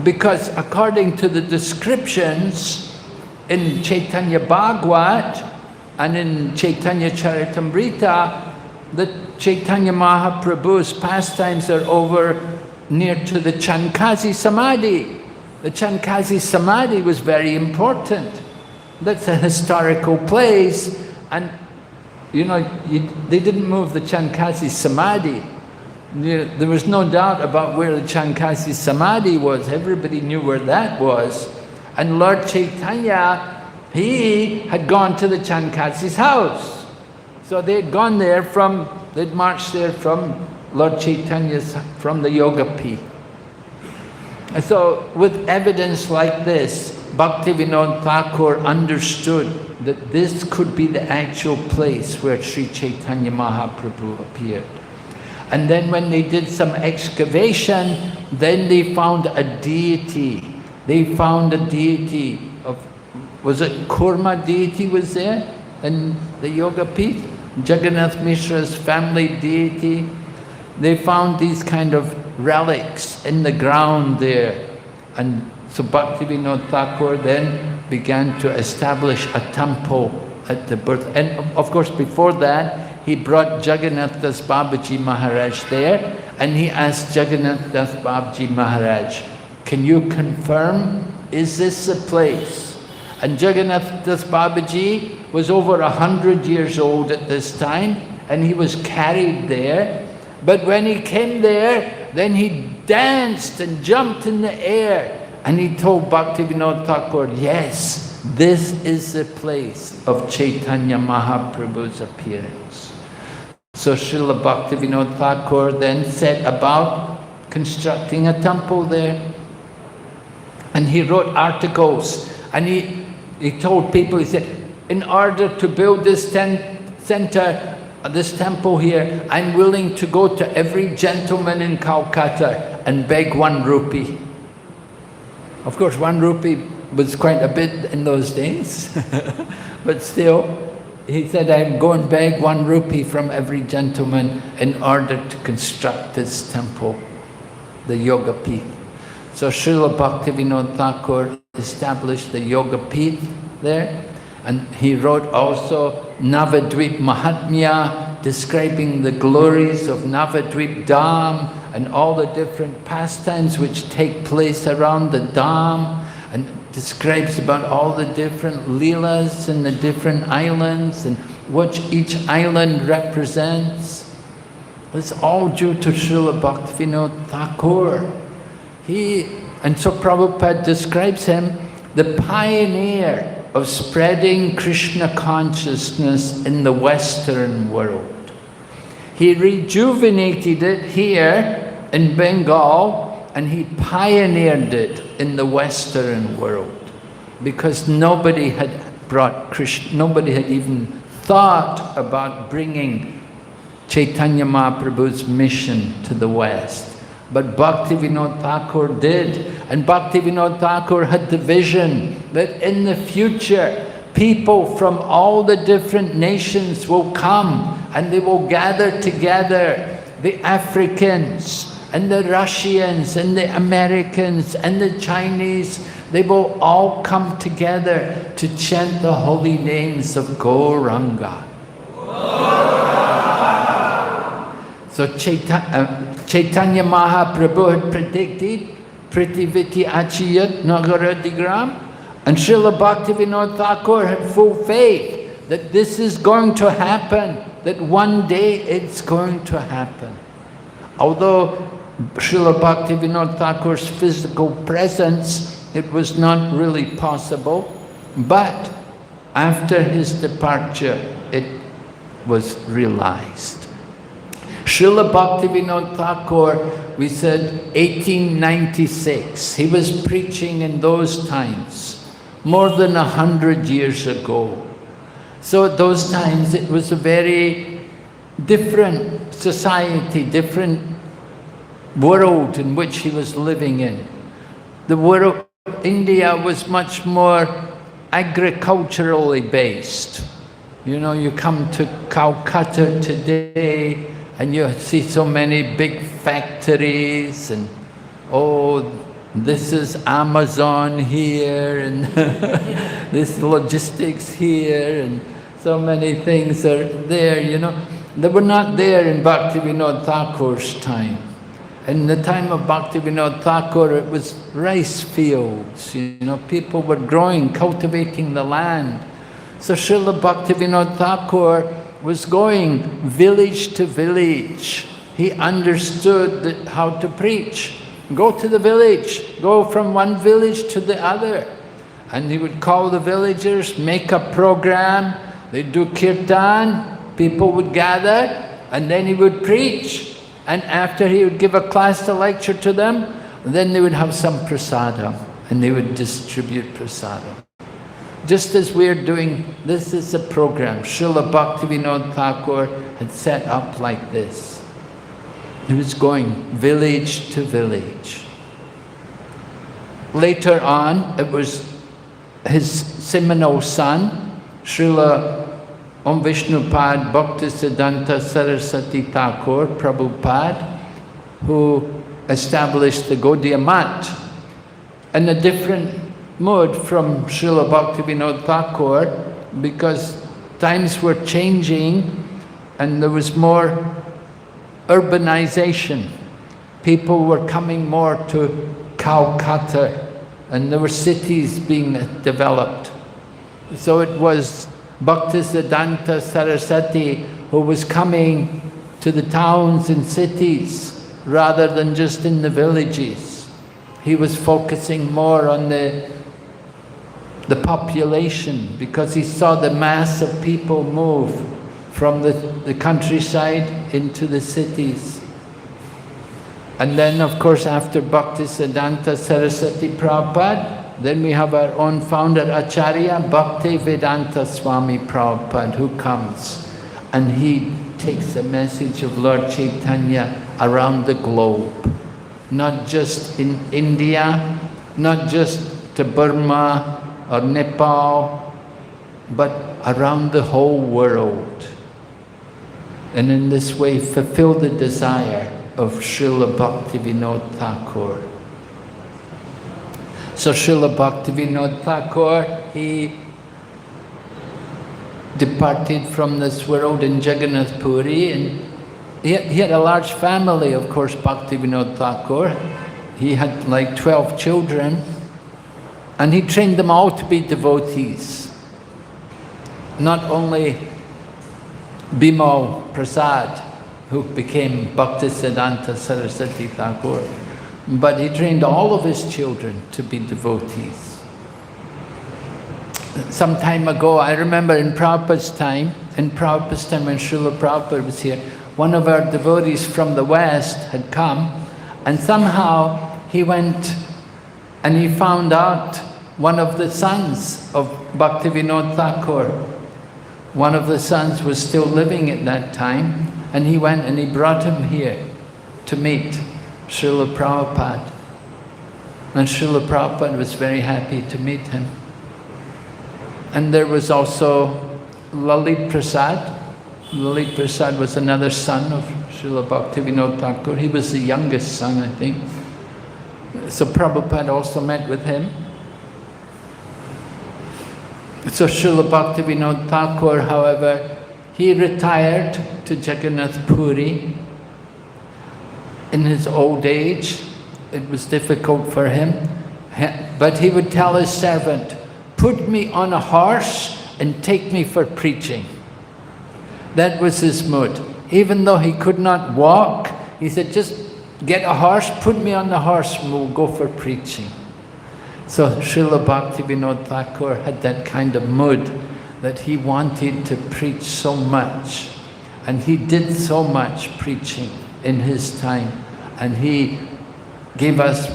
because according to the descriptions in Chaitanya Bhagavad and in Chaitanya Charitamrita, that Chaitanya Mahaprabhu's pastimes are over near to the Chankazi Samadhi. The Chankazi Samadhi was very important. That's a historical place, and they didn't move the Chankazi Samadhi. There was no doubt about where the Chankazi Samadhi was. Everybody knew where that was. And Lord Chaitanya, he had gone to the Chankazi's house. So they'd gone there they'd marched there from Lord Chaitanya's, from the Yoga Pith. And so with evidence like this, Bhaktivinoda Thakur understood that this could be the actual place where Sri Chaitanya Mahaprabhu appeared. And then when they did some excavation, then they found a deity. They found a deity of, was it Kurma deity was there in the Yoga Pith? Jagannath Mishra's family deity. They found these kind of relics in the ground there. And so Bhaktivinoda Thakur then began to establish a temple at the birth. And of course before that, he brought Jagannath Das Babaji Maharaj there, and he asked Jagannath Das Babaji Maharaj, can you confirm, is this the place? And Jagannath Das Babaji was over 100 years old at this time, and he was carried there. But when he came there, then he danced and jumped in the air, and he told Bhaktivinoda Thakur, yes, this is the place of Chaitanya Mahaprabhu's appearance. So Srila Bhaktivinoda Thakur then set about constructing a temple there. And he wrote articles, and he told people, he said, in order to build this this temple here, I'm willing to go to every gentleman in Kolkata and beg 1 rupee. Of course, 1 rupee was quite a bit in those days, but still, he said, I'm going to beg 1 rupee from every gentleman in order to construct this temple, the Yoga Pith. So Srila Bhaktivinoda Thakur established the Yoga Pith there, and he wrote also Navadvip Mahatmya, describing the glories of Navadvip Dham and all the different pastimes which take place around the Dham, and describes about all the different leelas and the different islands and what each island represents. It's all due to Srila Bhaktivinoda Thakur. And so Prabhupada describes him the pioneer of spreading Krishna consciousness in the Western world. He rejuvenated it here in Bengal, and he pioneered it in the Western world, because nobody had brought Krishna, nobody had even thought about bringing Chaitanya Mahaprabhu's mission to the West. But Bhaktivinoda Thakur did, and Bhaktivinoda Thakur had the vision that in the future, people from all the different nations will come and they will gather together, the Africans and the Russians and the Americans and the Chinese. They will all come together to chant the holy names of Gauranga. So Chaitanya Mahaprabhu had predicted Pritiviti Achiyat Nagaradigram, and Srila Bhaktivinoda Thakur had full faith that this is going to happen, that one day it's going to happen. Although Srila Bhaktivinoda Thakur's physical presence, it was not really possible, but after his departure, it was realized. Srila Bhaktivinoda Thakur, we said 1896, he was preaching in those times, more than 100 years ago. So at those times it was a very different society, different world in which he was living in. The world, India was much more agriculturally based. You know, you come to Kolkata today and you see so many big factories and, oh, this is Amazon here and this logistics here and so many things are there, you know. They were not there in Bhaktivinoda Thakur's time. In the time of Bhaktivinoda Thakur, it was rice fields, you know, people were growing, cultivating the land. So Srila Bhaktivinoda Thakur was going village to village. He understood how to preach. Go to the village, go from one village to the other. And he would call the villagers, make a program, they'd do kirtan, people would gather, and then he would preach. And after he would give a class, a lecture to them, then they would have some prasadam, and they would distribute prasadam. Just as we're doing, this is a program. Srila Bhaktivinoda Thakur had set up like this. He was going village to village. Later on, it was his seminal son, Srila Om Vishnupad Bhaktisiddhanta Saraswati Thakur, Prabhupada, who established the Gaudiya Mat in a different mode from Srila Bhaktivinoda Thakur, because times were changing and there was more urbanization. People were coming more to Kolkata and there were cities being developed. So it was Bhaktisiddhanta Saraswati who was coming to the towns and cities rather than just in the villages. He was focusing more on the population because he saw the mass of people move from the countryside into the cities. And then, of course, after Bhaktisiddhanta Saraswati Prabhupada, then we have our own founder, Acharya Bhaktivedanta Swami Prabhupada, who comes and he takes the message of Lord Chaitanya around the globe. Not just in India, not just to Burma or Nepal, but around the whole world. And in this way fulfill the desire of Srila Bhaktivinoda Thakur. So Srila Bhaktivinoda Thakur, he departed from this world in Jagannath Puri, and he had a large family, of course, Bhaktivinoda Thakur. He had like 12 children, and he trained them all to be devotees. Not only Bimal Prasad, who became Bhaktisiddhanta Saraswati Thakur, but he trained all of his children to be devotees. Some time ago, I remember in Prabhupada's time when Srila Prabhupada was here, one of our devotees from the West had come, and somehow he went and he found out one of the sons of Bhaktivinoda Thakur. One of the sons was still living at that time, and he went and he brought him here to meet Srila Prabhupada. And Srila Prabhupada was very happy to meet him. And there was also Lalit Prasad. Lalit Prasad was another son of Srila Bhaktivinoda Thakur. He was the youngest son, I think. So Prabhupada also met with him. So Srila Bhaktivinoda Thakur, however, he retired to Jagannath Puri. In his old age, it was difficult for him, but he would tell his servant, "Put me on a horse and take me for preaching." That was his mood. Even though he could not walk, he said, "Just get a horse, put me on the horse and we'll go for preaching." So Srila Bhaktivinoda Thakur had that kind of mood that he wanted to preach so much. And he did so much preaching in his time. And he gave us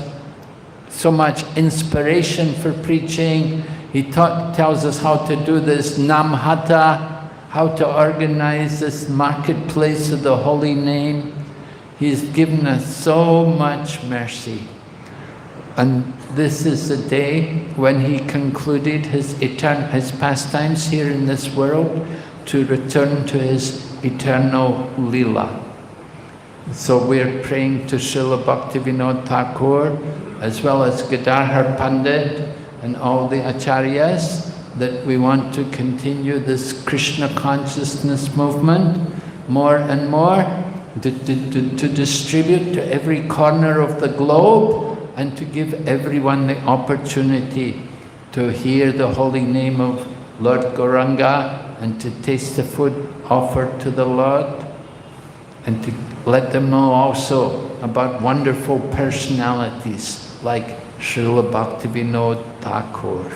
so much inspiration for preaching. He tells us how to do this namhata, how to organize this marketplace of the holy name. He's given us so much mercy. And this is the day when he concluded his pastimes here in this world to return to his eternal Leela. So we're praying to Srila Bhaktivinoda Thakur, as well as Gadadhara Pandita and all the acharyas, that we want to continue this Krishna consciousness movement more and more, to distribute to every corner of the globe, and to give everyone the opportunity to hear the holy name of Lord Gauranga and to taste the food offered to the Lord, and to let them know also about wonderful personalities like Srila Bhaktivinoda Thakur.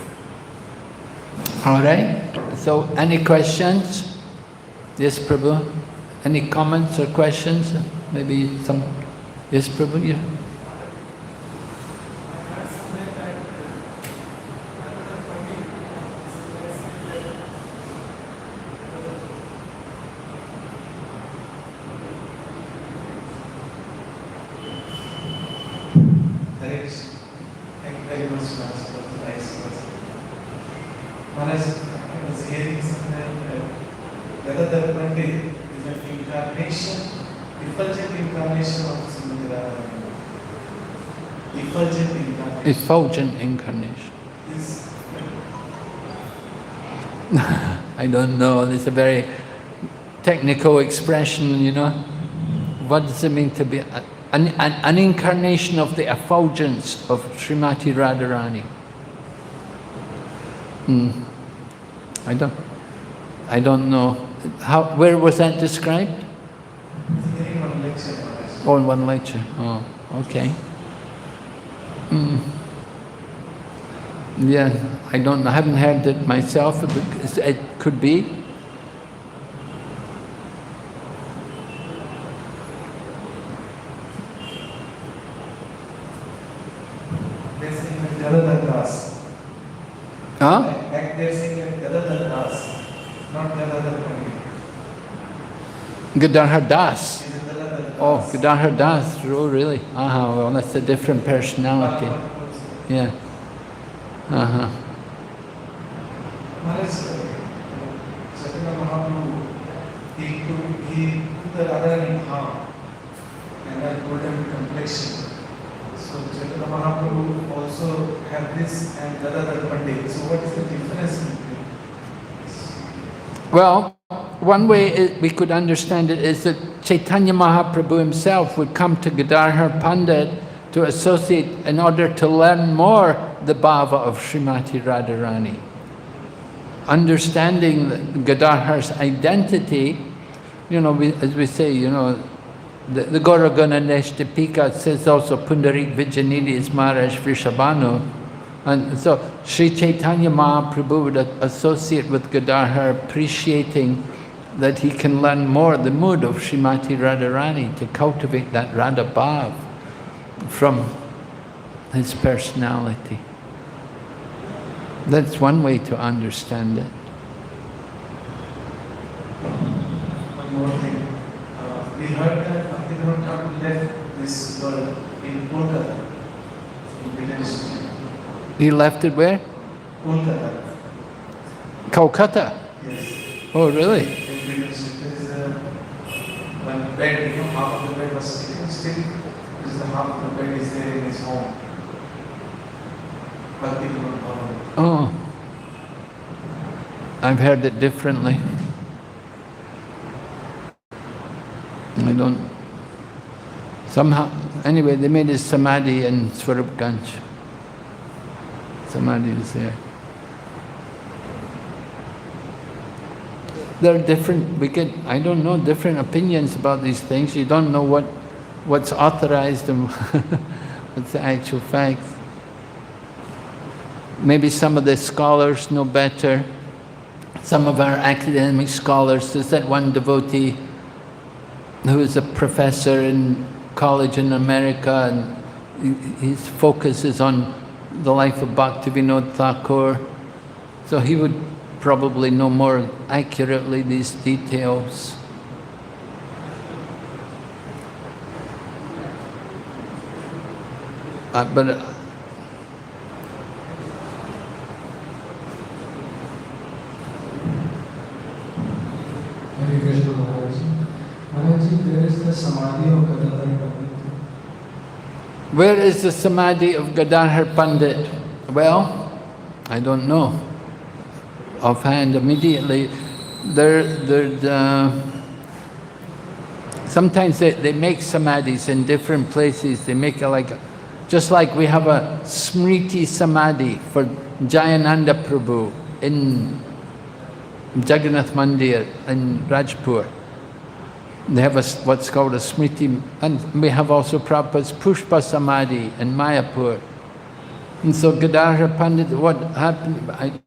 All right? So, any questions? Yes, Prabhu? Any comments or questions? Maybe some... Yes, Prabhu? Yeah. I was hearing somewhere that Gadadhara Pandita is an incarnation, effulgent incarnation of Srimati Radharani. Effulgent incarnation. Effulgent incarnation. I don't know, it's a very technical expression, you know. What does it mean to be an incarnation of the effulgence of Srimati Radharani? I don't know. Where was that described? In one lecture. Oh, in one lecture. Oh, okay. Yeah, I haven't heard it myself. It could be. They're saying that Gadadhara Das. Huh? They're saying that Gadadhara Das, not Gadadhara Pandita. Gadadhara Das. Oh, Das. Gadadhara Das. Oh, really? Well, that's a different personality. Yeah. Maharaj, Chaitanya Mahaprabhu, he put the Radharani in harm and that golden complexion. So Chaitanya Mahaprabhu also have this and Gadadhara Pandita. So what is the difference between this? Well, one way we could understand it is that Chaitanya Mahaprabhu himself would come to Gadadhara Pandita to associate in order to learn more the bhava of Srimati Radharani. Understanding Gadadhara's identity, you know, as we say, you know, the Gauragana Neshtapika says also Pundarik Vijanidhi is Maharaj Vrishabhanu. And so Sri Chaitanya Mahaprabhu would associate with Gadadhara, appreciating that he can learn more the mood of Srimati Radharani, to cultivate that Radha Bhav from his personality. That's one way to understand it. One more thing. We heard that Bhaktivinoda Thakur left this world in Kolkata, in British. He left it where? Kolkata. Kolkata? Yes. Oh, really? In British, there is one bed, you know, half of the bed was taken still. This is the half of the bed is there in his home. Bhaktivinoda Thakur. Oh. I've heard it differently. I don't... Somehow... Anyway, they made his samadhi in Swarupganj. Samadhi is there. There are different... I don't know, different opinions about these things. You don't know what's authorized and what's the actual facts. Maybe some of the scholars know better. Some of our academic scholars. There's that one devotee who is a professor in college in America, and his focus is on the life of Bhaktivinoda Thakur. So he would probably know more accurately these details. But Hare Krishna Maharaj. Maharaj, where is the Samadhi of Gadadhara Pandita? where is the Samadhi of Gadadhara Pandit? Well, I don't know. Offhand, immediately, sometimes they make Samadhis in different places. They make just like we have a Smriti Samadhi for Jayananda Prabhu in Jagannath Mandir in Rajpur. They have what's called a Smriti, and we have also Prabhupada's Pushpa Samadhi in Mayapur. And so Gadadhara Pandit, what happened,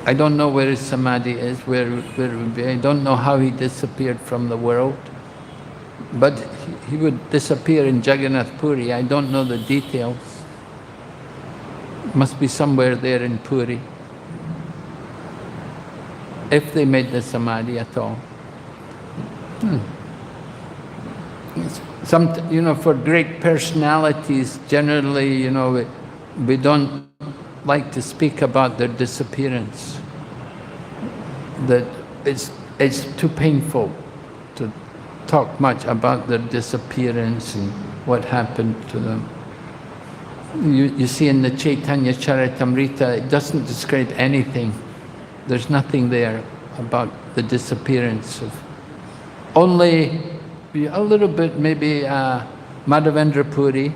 I don't know where his Samadhi is, where it would be. I don't know how he disappeared from the world. But he would disappear in Jagannath Puri. I don't know the details. Must be somewhere there in Puri. If they made the Samadhi at all. For great personalities, generally, we don't like to speak about their disappearance. That it's too painful to talk much about their disappearance and what happened to them. You see in the Chaitanya Charitamrita, it doesn't describe anything. There's nothing there about the disappearance of... Only a little bit, maybe Madhavendra Puri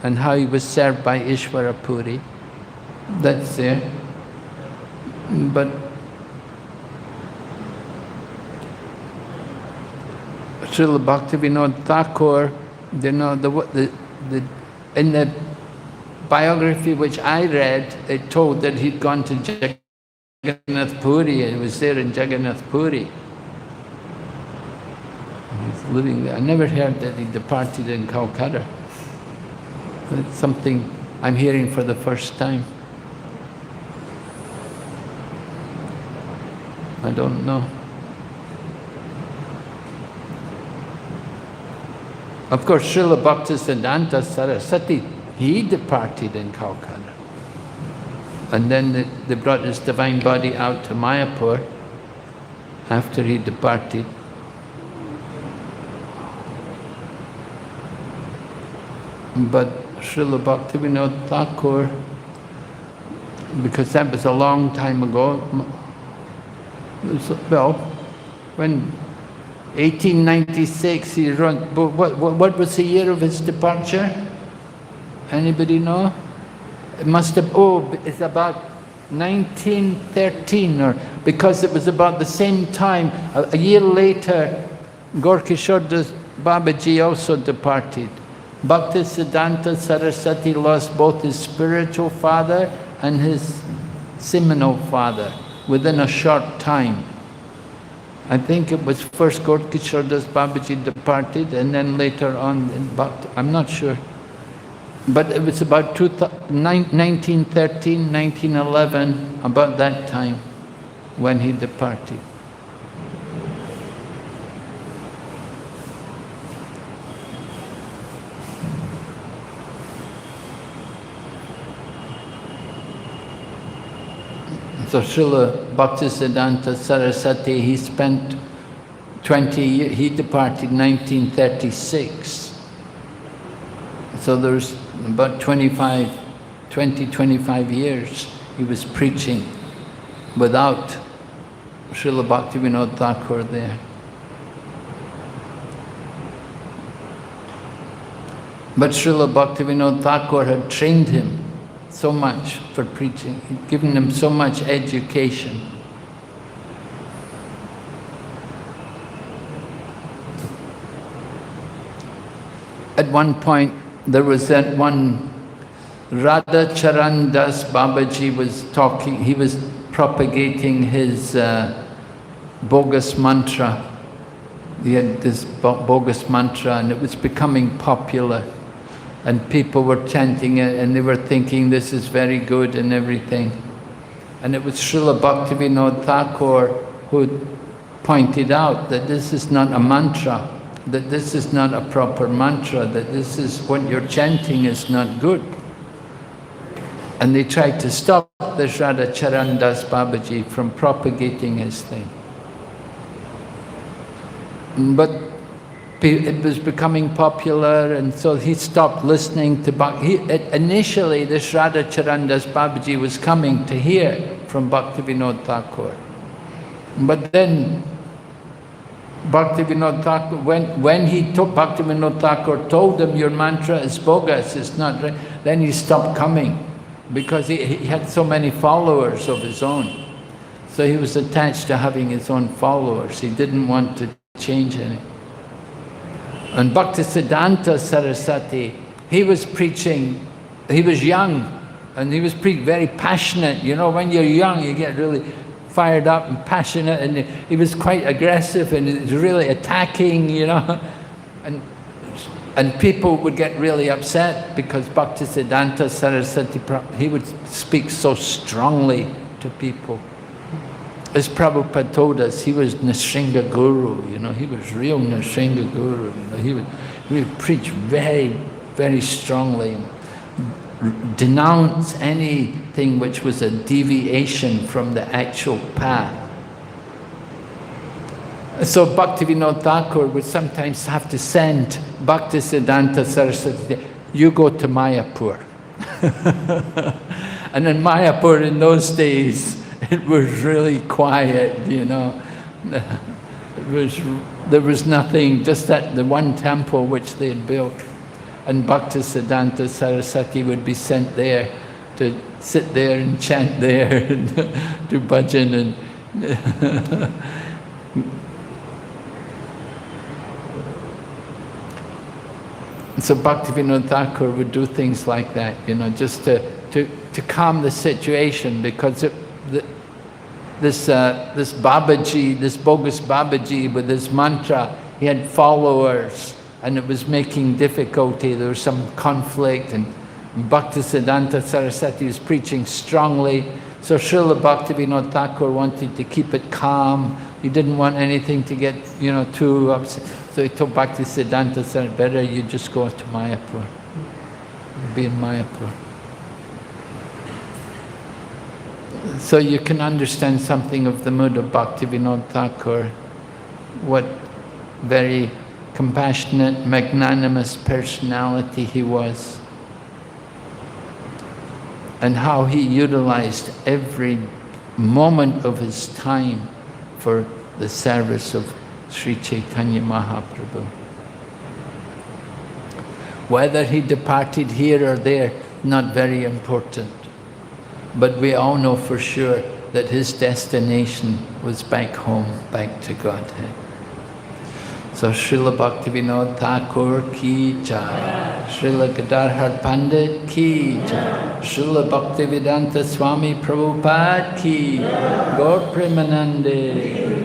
and how he was served by Ishvara Puri. That's there. But Srila Bhaktivinoda Thakur, in the biography which I read, it told that he'd gone to Jagannath Puri and he was there in Jagannath Puri. He's living there. I never heard that he departed in Kolkata. It's something I'm hearing for the first time. I don't know. Of course, Srila Bhaktisiddhanta Saraswati, he departed in Kolkata. And then they brought his divine body out to Mayapur after he departed. But Srila Bhaktivinoda Thakur, because that was a long time ago, when 1896 he wrote, what was the year of his departure? Anybody know? It must have, it's about 1913, because it was about the same time, a year later, Gorkishore Babaji also departed. Bhaktisiddhanta Saraswati lost both his spiritual father and his seminal father within a short time. I think it was first Gorkishore Babaji departed and then later on in Bhakti, I'm not sure. But it was about 1913, 1911, about that time when he departed. So Srila Bhaktisiddhanta Saraswati, he spent 20 years, he departed 1936. So there's about 25 years he was preaching without Srila Bhaktivinoda Thakur there. But Srila Bhaktivinoda Thakur had trained him so much for preaching, he'd given him so much education. At one point, there was that one Radha Charan Das Babaji was talking, he was propagating his bogus mantra. He had this bogus mantra and it was becoming popular. And people were chanting it and they were thinking this is very good and everything. And it was Srila Bhaktivinoda Thakur who pointed out that this is not a mantra, that this is not a proper mantra, that this is what you're chanting is not good. And they tried to stop the Radha Charan Das Babaji from propagating his thing. But it was becoming popular, and so he stopped listening to Bhakti. Initially, this Radha Charan Das Babaji was coming to hear from Bhaktivinoda Thakur. But then Bhaktivinoda Thakur, when Bhaktivinoda Thakur told him, your mantra is bogus, it's not right, then he stopped coming, because he had so many followers of his own. So he was attached to having his own followers. He didn't want to change any. And Bhaktisiddhanta Saraswati, he was preaching, he was young, and he was very passionate. You know, when you're young, you get really fired up and passionate, and he was quite aggressive, and he was really attacking, you know. And people would get really upset because Bhaktisiddhanta Saraswati, he would speak so strongly to people. As Prabhupada told us, he was Nrsinga Guru, you know, he was real Nrsinga Guru. You know, he would preach very, very strongly, and denounce anything which was a deviation from the actual path. So Bhaktivinoda Thakur would sometimes have to send Bhaktisiddhanta Saraswati, you go to Mayapur. And in Mayapur in those days, it was really quiet, you know. There was nothing, just that the one temple which they had built. And Bhaktisiddhanta Saraswati would be sent there to sit there and chant there and do bhajan. And so Bhaktivinoda Thakur would do things like that, you know, just to calm the situation, because this Babaji, this bogus Babaji with his mantra, he had followers, and it was making difficulty. There was some conflict, and Bhaktisiddhanta Saraswati was preaching strongly. So Srila Bhaktivinoda Thakur wanted to keep it calm. He didn't want anything to get, you know, too upset. So he told Bhaktisiddhanta Saraswati, better you just go to Mayapur. Be in Mayapur. So you can understand something of the mood of Bhaktivinoda Thakur, what very compassionate, magnanimous personality he was, and how he utilized every moment of his time for the service of Sri Chaitanya Mahaprabhu. Whether he departed here or there, not very important. But we all know for sure that his destination was back home, back to Godhead. So Srila Bhaktivinoda Thakur ki jai, Srila Gadadhara Pandita ki jai, Srila Bhaktivedanta Swami Prabhupada ki, Gaur Premanande.